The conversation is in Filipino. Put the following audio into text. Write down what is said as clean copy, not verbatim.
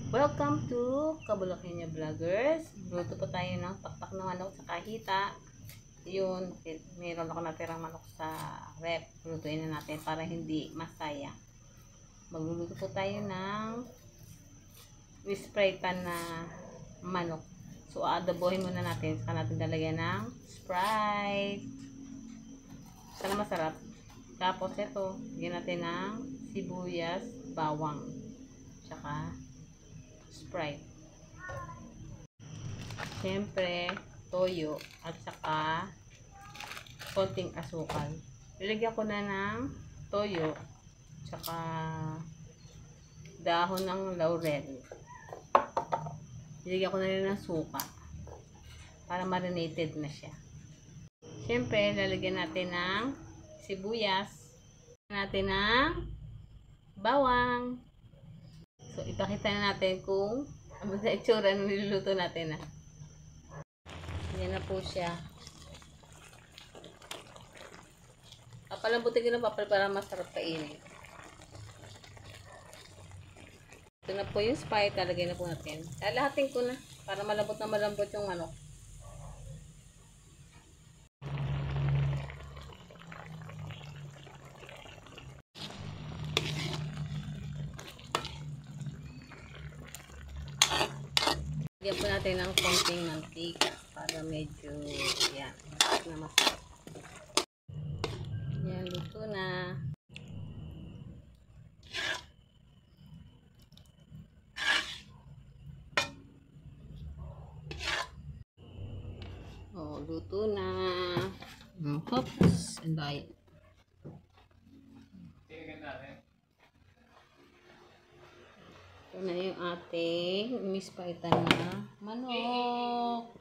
Welcome to Kabulakinya Vloggers. Luto po tayo ng pakpak ng manok sa kahita. Yun, meron ako natirang manok sa rep. Lutuin na natin para hindi masayang. Magluluto po tayo ng spray pan na manok. So, adobohin muna natin. Saka natin lalagyan ng Sprite. Sana masarap. Tapos ito, lagyan natin ng sibuyas, bawang, tsaka Sprite. Siyempre, toyo at saka konting asukal. Nilagyan ko na ng toyo tsaka dahon ng laurel. Nilagyan ko na rin ng suka para marinated na siya. Siyempre, lalagyan natin ng sibuyas. Natin ng bawang. So, ipakita na natin kung ano sa itsura ng niluluto natin. Yan na po siya. Papalambutin ko ng papel para masarap kainin. Ito na po yung Sprite. Lalagay na po natin. Lalahatin ko na para malambot na malambot yung manok. Lagyan po natin ng konting mantika para medyo yan, na masarap. Yan, luto na. Oh, luto na. Hops, and diet. Ito na yung ating mispaitan na manok.